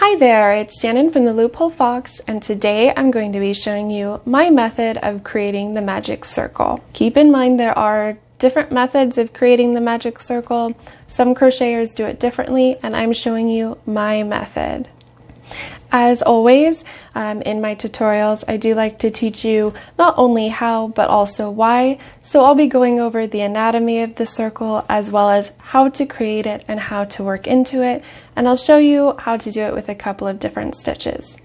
Hi there, it's Shannon from the Loophole Fox, and today I'm going to be showing you my method of creating the magic circle. Keep in mind there are different methods of creating the magic circle. Some crocheters do it differently, and I'm showing you my method. As always, in my tutorials, I do like to teach you not only how, but also why. So I'll be going over the anatomy of the circle, as well as how to create it and how to work into it. And I'll show you how to do it with a couple of different stitches.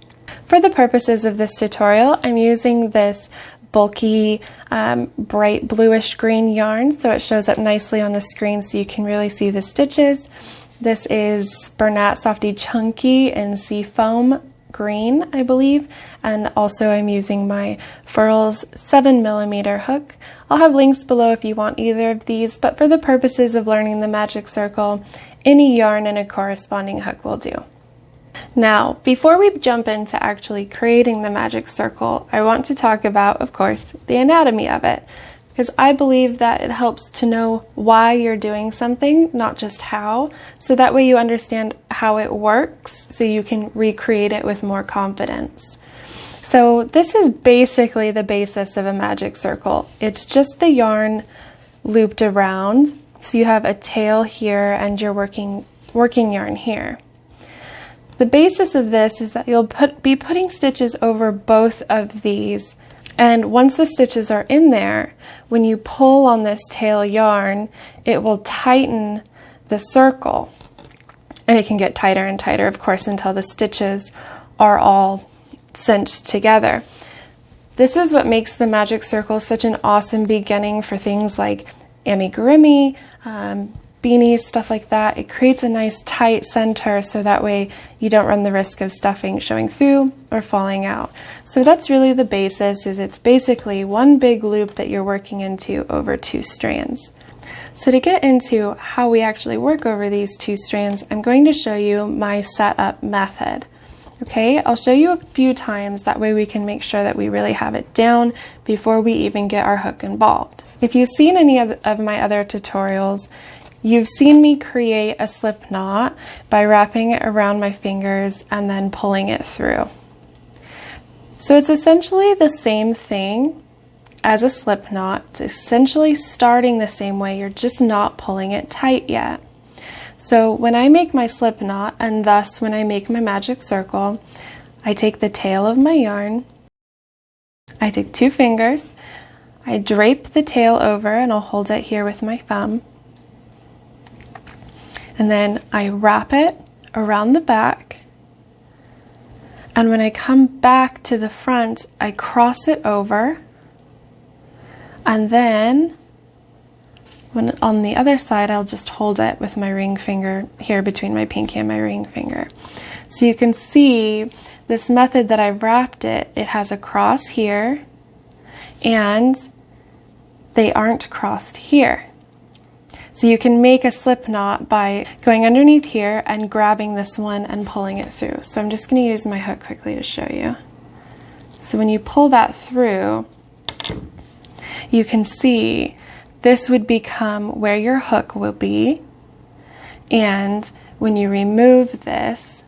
For the purposes of this tutorial, I'm using this bulky, bright bluish green yarn, so it shows up nicely on the screen so you can really see the stitches. This is Bernat Softy Chunky in Seafoam green, I believe, and also I'm using my Furls 7mm hook. I'll have links below if you want either of these, but for the purposes of learning the magic circle, any yarn and a corresponding hook will do. Now, before we jump into actually creating the magic circle, I want to talk about, of course, the anatomy of it, because I believe that it helps to know why you're doing something, not just how, so that way you understand how it works, so you can recreate it with more confidence. So this is basically the basis of a magic circle. It's just the yarn looped around, so you have a tail here and your working yarn here. The basis of this is that you'll be putting stitches over both of these, and once the stitches are in there, when you pull on this tail yarn, it will tighten the circle. And it can get tighter and tighter, of course, until the stitches are all cinched together. This is what makes the magic circle such an awesome beginning for things like amigurumi, beanies, stuff like that. It creates a nice tight center so that way you don't run the risk of stuffing showing through or falling out. So that's really the basis, is it's basically one big loop that you're working into over two strands. So to get into how we actually work over these two strands, I'm going to show you my setup method. Okay, I'll show you a few times, that way we can make sure that we really have it down before we even get our hook involved. If you've seen any of my other tutorials, you've seen me create a slip knot by wrapping it around my fingers and then pulling it through. So it's essentially the same thing as a slip knot. It's essentially starting the same way, you're just not pulling it tight yet. So when I make my slip knot, and thus when I make my magic circle, I take the tail of my yarn, I take two fingers, I drape the tail over, and I'll hold it here with my thumb. And then I wrap it around the back, and when I come back to the front, I cross it over, and then on the other side, I'll just hold it with my ring finger here between my pinky and my ring finger. So you can see this method that I wrapped it, it has a cross here, and they aren't crossed here. So you can make a slip knot by going underneath here and grabbing this one and pulling it through. So I'm just going to use my hook quickly to show you. So when you pull that through, you can see this would become where your hook will be. And when you remove this,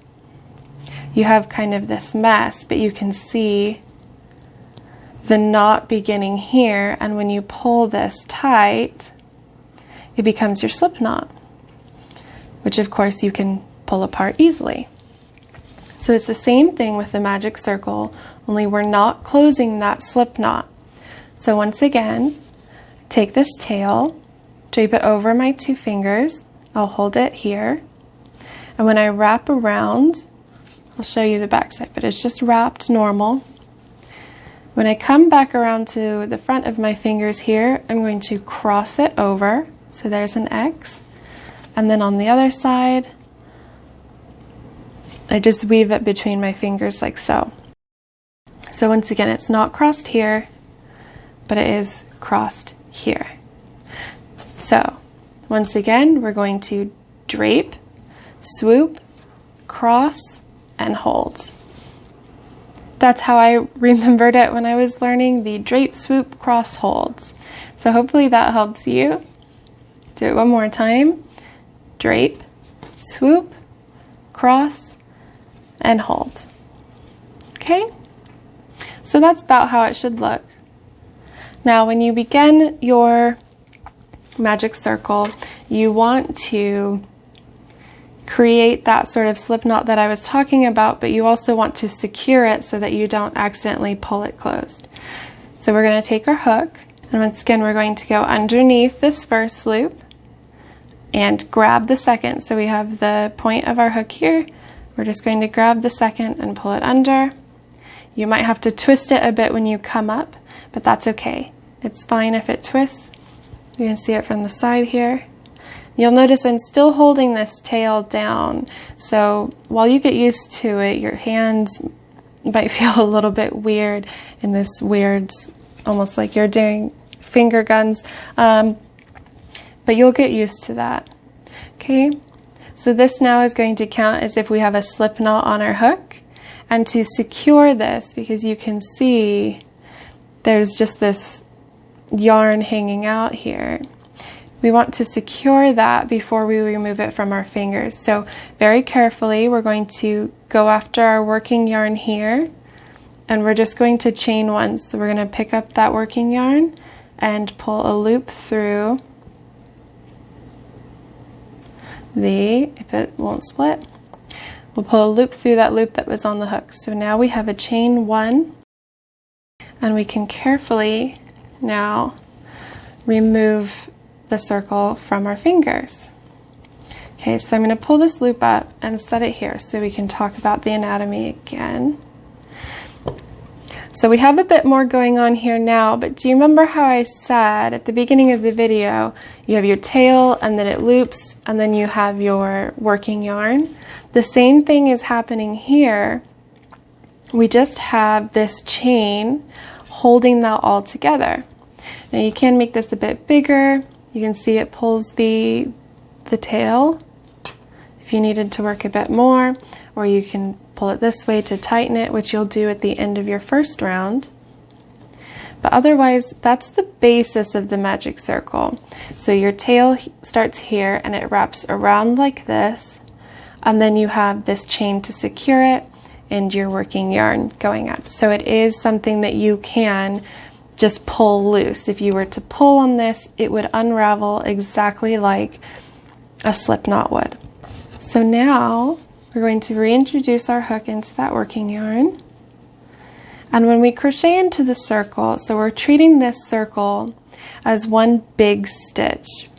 you have kind of this mess, but you can see the knot beginning here, and when you pull this tight, it becomes your slip knot, which of course you can pull apart easily. So it's the same thing with the magic circle, only we're not closing that slip knot. So once again, take this tail, drape it over my two fingers, I'll hold it here, and when I wrap around, I'll show you the back side, but it's just wrapped normal. When I come back around to the front of my fingers here, I'm going to cross it over. So there's an X, and then on the other side, I just weave it between my fingers like so. So once again, it's not crossed here, but it is crossed here. So once again, we're going to drape, swoop, cross, and hold. That's how I remembered it when I was learning the drape, swoop, cross, holds. So hopefully that helps you. Do it one more time. Drape, swoop, cross, and hold. Okay? So that's about how it should look. Now when you begin your magic circle, you want to create that sort of slip knot that I was talking about, but you also want to secure it so that you don't accidentally pull it closed. So we're going to take our hook, and once again we're going to go underneath this first loop and grab the second. So we have the point of our hook here. We're just going to grab the second and pull it under. You might have to twist it a bit when you come up, but that's okay. It's fine if it twists. You can see it from the side here. You'll notice I'm still holding this tail down, so while you get used to it, your hands might feel a little bit weird in this weird, almost like you're doing finger guns, but you'll get used to that. Okay, so this now is going to count as if we have a slip knot on our hook, and to secure this, because you can see there's just this yarn hanging out here, we want to secure that before we remove it from our fingers. So very carefully we're going to go after our working yarn here, and we're just going to chain one. So we're going to pick up that working yarn and pull a loop through if it won't split, we'll pull a loop through that loop that was on the hook. So now we have a chain one, and we can carefully now remove the circle from our fingers. Okay, so I'm going to pull this loop up and set it here so we can talk about the anatomy again. So we have a bit more going on here now, but do you remember how I said at the beginning of the video, you have your tail and then it loops and then you have your working yarn? The same thing is happening here. We just have this chain holding that all together. Now you can make this a bit bigger. You can see it pulls the tail if you needed to work a bit more, or you can pull it this way to tighten it, which you'll do at the end of your first round. But otherwise, that's the basis of the magic circle. So your tail starts here and it wraps around like this, and then you have this chain to secure it and your working yarn going up. So it is something that you can just pull loose. If you were to pull on this, it would unravel exactly like a slip knot would. So now we're going to reintroduce our hook into that working yarn. And when we crochet into the circle, so we're treating this circle as one big stitch,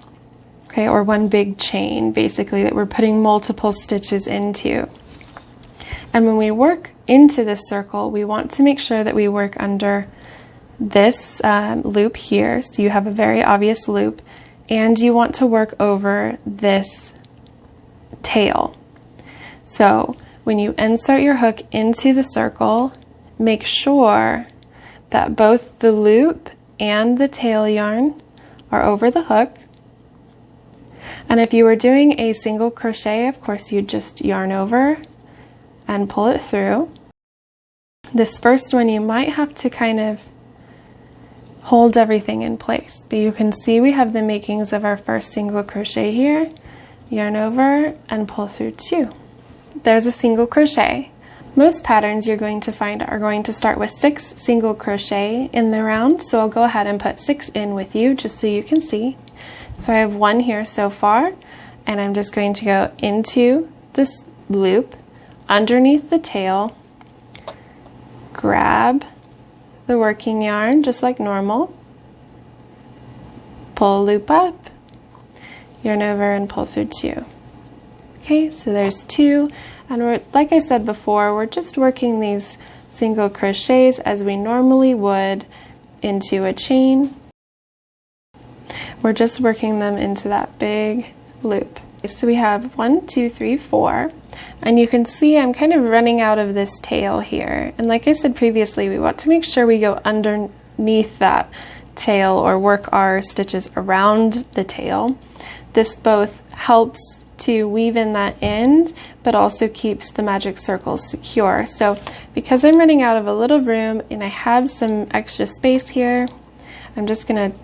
okay, or one big chain, basically, that we're putting multiple stitches into. And when we work into this circle, we want to make sure that we work under this loop here, so you have a very obvious loop, and you want to work over this tail. So when you insert your hook into the circle, make sure that both the loop and the tail yarn are over the hook. And if you were doing a single crochet, of course you'd just yarn over and pull it through. This first one you might have to kind of hold everything in place, but you can see we have the makings of our first single crochet here. Yarn over and pull through two. There's a single crochet. Most patterns you're going to find are going to start with 6 single crochet in the round, so I'll go ahead and put 6 in with you just so you can see. So I have 1 here so far, and I'm just going to go into this loop underneath the tail, grab the working yarn just like normal, pull a loop up, yarn over and pull through 2. Okay, so there's 2, and we're, like I said before, we're just working these single crochets as we normally would into a chain. We're just working them into that big loop. So we have 1, 2, 3, 4, and you can see I'm kind of running out of this tail here. And like I said previously, we want to make sure we go underneath that tail or work our stitches around the tail. This both helps to weave in that end, but also keeps the magic circle secure. So because I'm running out of a little room and I have some extra space here, I'm just going to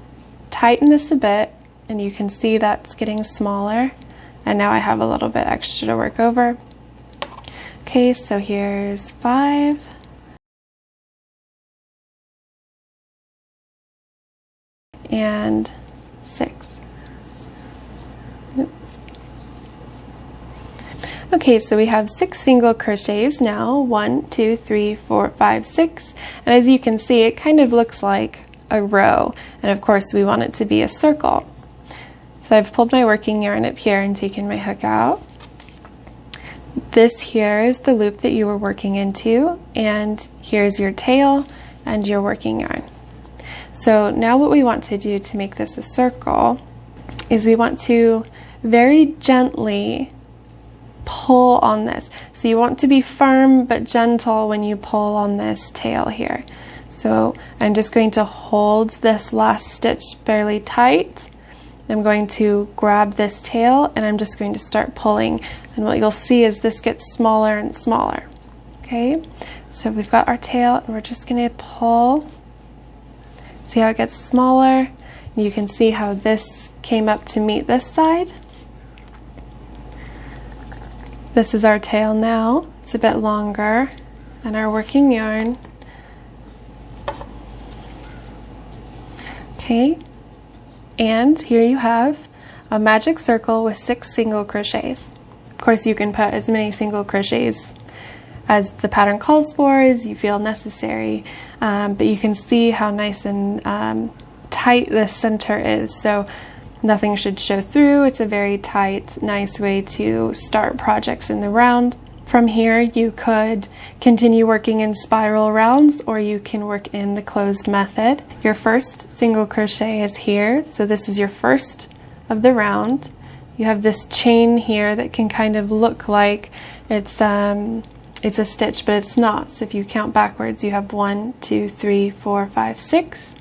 tighten this a bit, and you can see that's getting smaller, and now I have a little bit extra to work over. Okay, so here's 5. And 6. Oops. Okay, so we have 6 single crochets now. 1, 2, 3, 4, 5, 6. And as you can see, it kind of looks like a row. And of course, we want it to be a circle. So I've pulled my working yarn up here and taken my hook out. This here is the loop that you were working into, and here's your tail and your working yarn. So now what we want to do to make this a circle is we want to very gently pull on this. So you want to be firm but gentle when you pull on this tail here. So I'm just going to hold this last stitch fairly tight. I'm going to grab this tail and I'm just going to start pulling, and what you'll see is this gets smaller and smaller. Okay, so we've got our tail and we're just going to pull. See how it gets smaller? And you can see how this came up to meet this side. This is our tail now. It's a bit longer than our working yarn. Okay. And here you have a magic circle with 6 single crochets. Of course, you can put as many single crochets as the pattern calls for, as you feel necessary, but you can see how nice and tight this center is, so nothing should show through. It's a very tight, nice way to start projects in the round. From here, you could continue working in spiral rounds, or you can work in the closed method. Your first single crochet is here, so this is your first of the round. You have this chain here that can kind of look like it's a stitch, but it's not. So if you count backwards, you have 1, 2, 3, 4, 5, 6.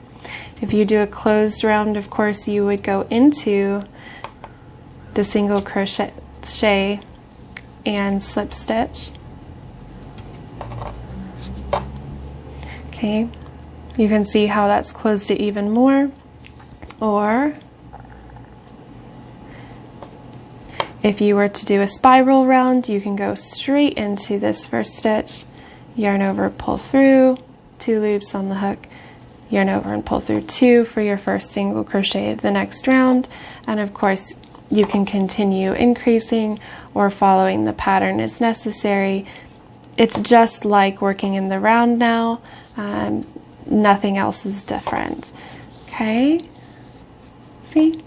If you do a closed round, of course, you would go into the single crochet and slip stitch. Okay, you can see how that's closed it even more. Or if you were to do a spiral round, you can go straight into this first stitch, yarn over, pull through, 2 loops on the hook, yarn over and pull through 2 for your first single crochet of the next round. And of course, you can continue increasing or following the pattern as necessary. It's just like working in the round now. Nothing else is different. Okay? See?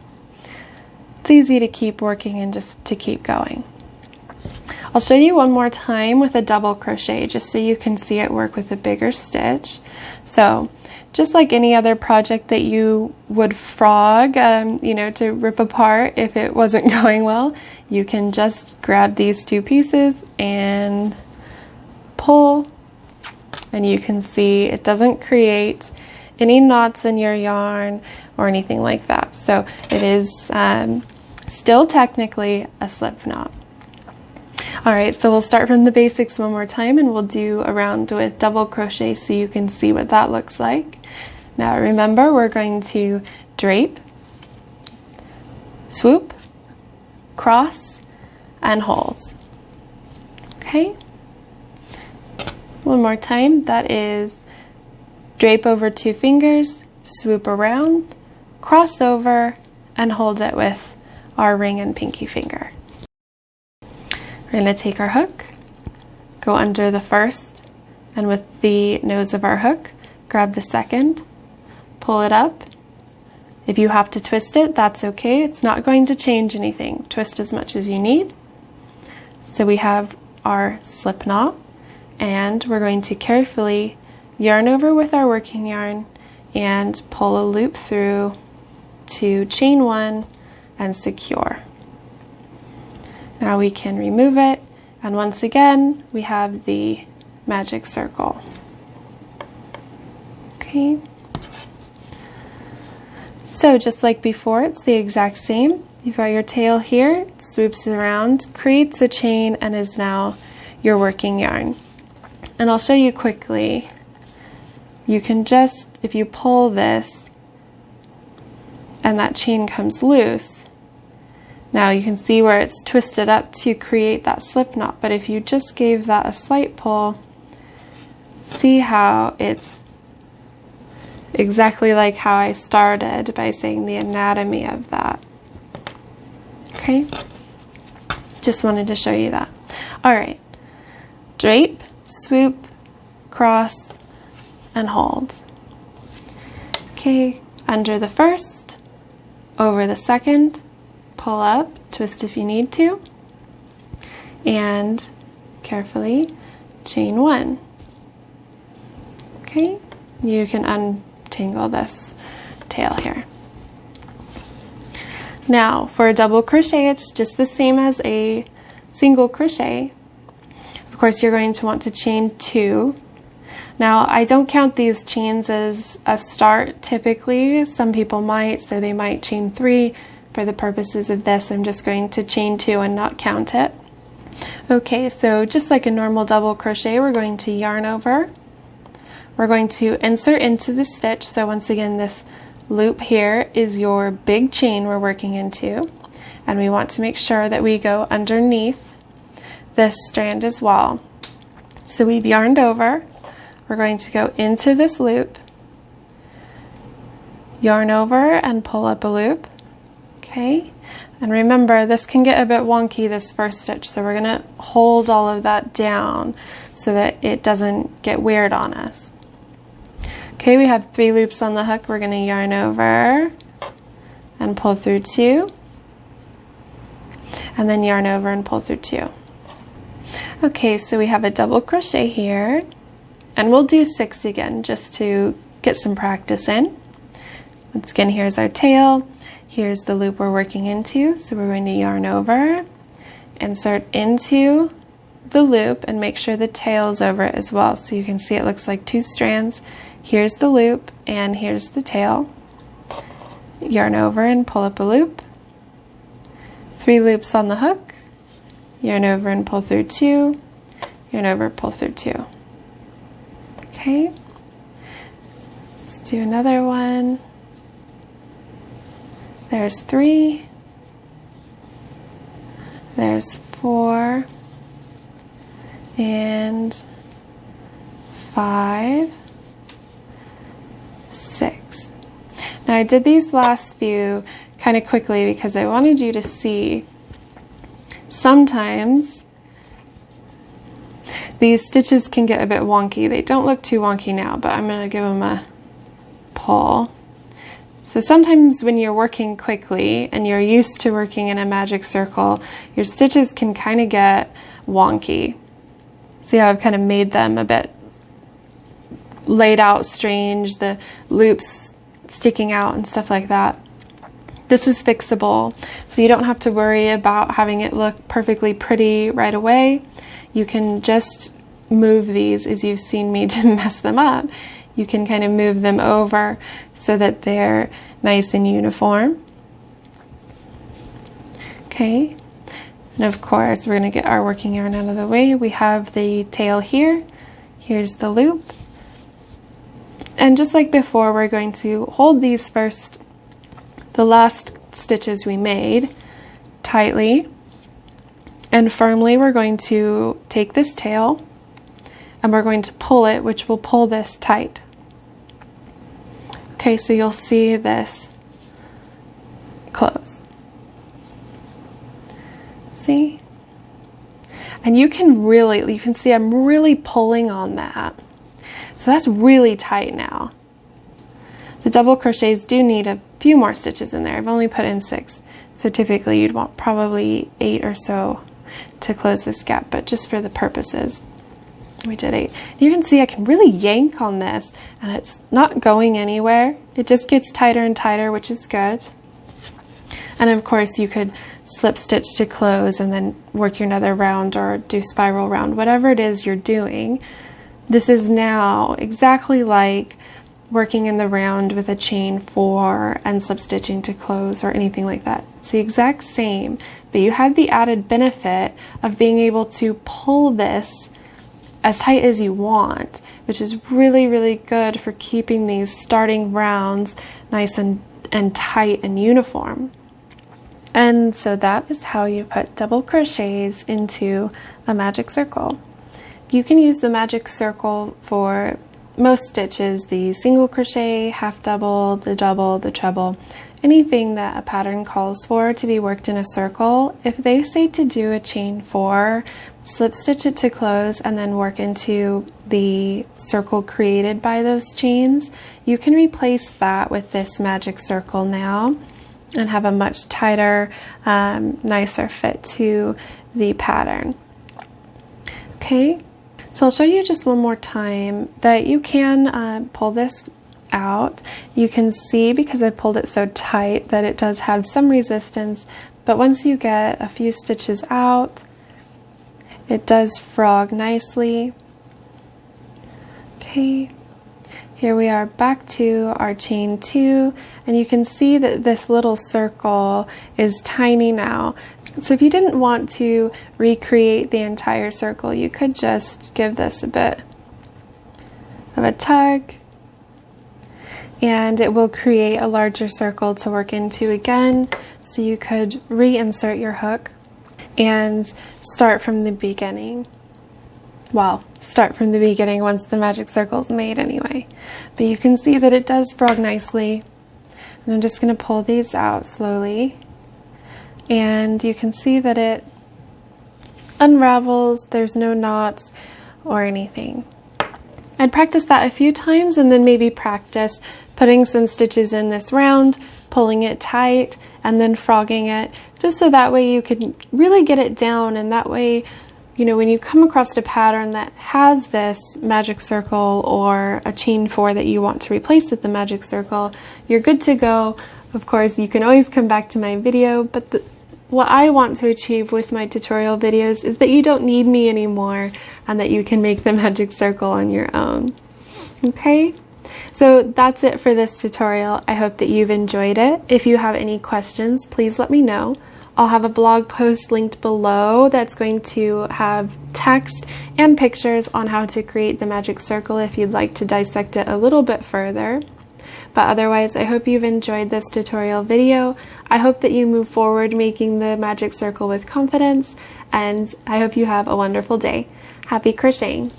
It's easy to keep working and just to keep going. I'll show you one more time with a double crochet just so you can see it work with a bigger stitch. So just like any other project that you would frog, you know, to rip apart if it wasn't going well, you can just grab these 2 pieces and pull, and you can see it doesn't create any knots in your yarn or anything like that. So it is still technically a slip knot. Alright, so we'll start from the basics one more time, and we'll do a round with double crochet so you can see what that looks like. Now remember, we're going to drape, swoop, cross, and hold. Okay? One more time, that is drape over 2 fingers, swoop around, cross over, and hold it with our ring and pinky finger. We're going to take our hook, go under the first, and with the nose of our hook, grab the second, pull it up. If you have to twist it, that's okay. It's not going to change anything. Twist as much as you need. So we have our slip knot, and we're going to carefully yarn over with our working yarn and pull a loop through to chain 1 and secure. Now we can remove it, and once again we have the magic circle. Okay, so just like before, it's the exact same. You've got your tail here, it swoops around, creates a chain, and is now your working yarn. And I'll show you quickly. You can just, if you pull this and that chain comes loose, Now you can see where it's twisted up to create that slip knot, but if you just gave that a slight pull, see how it's exactly like how I started by saying the anatomy of that. Okay, just wanted to show you that. All right, drape, swoop, cross, and hold. Okay, under the first, over the second, pull up, twist if you need to, and carefully chain one. Okay, you can untangle this tail here. Now for a double crochet, it's just the same as a single crochet. Of course, you're going to want to chain 2. Now I don't count these chains as a start typically. Some people might, so they might chain 3. For the purposes of this, I'm just going to chain 2 and not count it. Okay, so just like a normal double crochet, we're going to yarn over. We're going to insert into the stitch. So once again, this loop here is your big chain we're working into, and we want to make sure that we go underneath this strand as well. So we've yarned over. We're going to go into this loop, yarn over, and pull up a loop. Okay, and remember, this can get a bit wonky, this first stitch, so we're going to hold all of that down so that it doesn't get weird on us. Okay, we have 3 loops on the hook. We're going to yarn over and pull through 2, and then yarn over and pull through 2. Okay, so we have a double crochet here, and we'll do 6 again just to get some practice in. Once again, here's our tail. Here's the loop we're working into, so we're going to yarn over, insert into the loop, and make sure the tail is over it as well. So you can see it looks like 2 strands. Here's the loop, and here's the tail. Yarn over and pull up a loop. 3 loops on the hook. Yarn over and pull through 2. Yarn over, pull through 2. Okay, let's do another one. There's 3, there's 4, and 5, 6. Now I did these last few kind of quickly because I wanted you to see sometimes these stitches can get a bit wonky. They don't look too wonky now, but I'm going to give them a pull. So sometimes when you're working quickly and you're used to working in a magic circle, your stitches can kind of get wonky. See how I've kind of made them a bit laid out strange, the loops sticking out and stuff like that. This is fixable, so you don't have to worry about having it look perfectly pretty right away. You can just move these as you've seen me to mess them up. You can kind of move them over so that they're nice and uniform. Okay, and of course we're going to get our working yarn out of the way. We have the tail here, here's the loop, and just like before, we're going to hold these first, the last stitches we made, tightly and firmly. We're going to take this tail and we're going to pull it, which will pull this tight. Okay, so you'll see this close. See? And you can see I'm really pulling on that. So that's really tight now. The double crochets do need a few more stitches in there. I've only put in 6. So typically you'd want probably 8 or so to close this gap, but just for the purposes, we did 8. You can see I can really yank on this and it's not going anywhere. It just gets tighter and tighter, which is good. And of course you could slip stitch to close and then work your another round or do spiral round, whatever it is you're doing. This is now exactly like working in the round with a chain 4 and slip stitching to close or anything like that. It's the exact same, but you have the added benefit of being able to pull this as tight as you want, which is really, really good for keeping these starting rounds nice and tight and uniform. And so that is how you put double crochets into a magic circle. You can use the magic circle for most stitches, the single crochet, half double, the treble, anything that a pattern calls for to be worked in a circle. If they say to do a chain 4, slip stitch it to close and then work into the circle created by those chains, you can replace that with this magic circle now and have a much tighter, nicer fit to the pattern. Okay, so I'll show you just one more time that you can pull this out. You can see, because I pulled it so tight, that it does have some resistance, but once you get a few stitches out, it does frog nicely. Okay. Here we are back to our chain 2, and you can see that this little circle is tiny now. So if you didn't want to recreate the entire circle, you could just give this a bit of a tug, and it will create a larger circle to work into again. So you could reinsert your hook and start from the beginning. Well, start from the beginning once the magic circle is made anyway. But you can see that it does frog nicely. And I'm just going to pull these out slowly. And you can see that it unravels, there's no knots or anything. I'd practice that a few times and then maybe practice putting some stitches in this round, pulling it tight, and then frogging it, just so that way you can really get it down, and that way, you know, when you come across a pattern that has this magic circle or a chain 4 that you want to replace with the magic circle, you're good to go. Of course, you can always come back to my video, but what I want to achieve with my tutorial videos is that you don't need me anymore and that you can make the magic circle on your own. Okay? So that's it for this tutorial. I hope that you've enjoyed it. If you have any questions, please let me know. I'll have a blog post linked below that's going to have text and pictures on how to create the magic circle if you'd like to dissect it a little bit further. But otherwise, I hope you've enjoyed this tutorial video. I hope that you move forward making the magic circle with confidence, and I hope you have a wonderful day. Happy crocheting!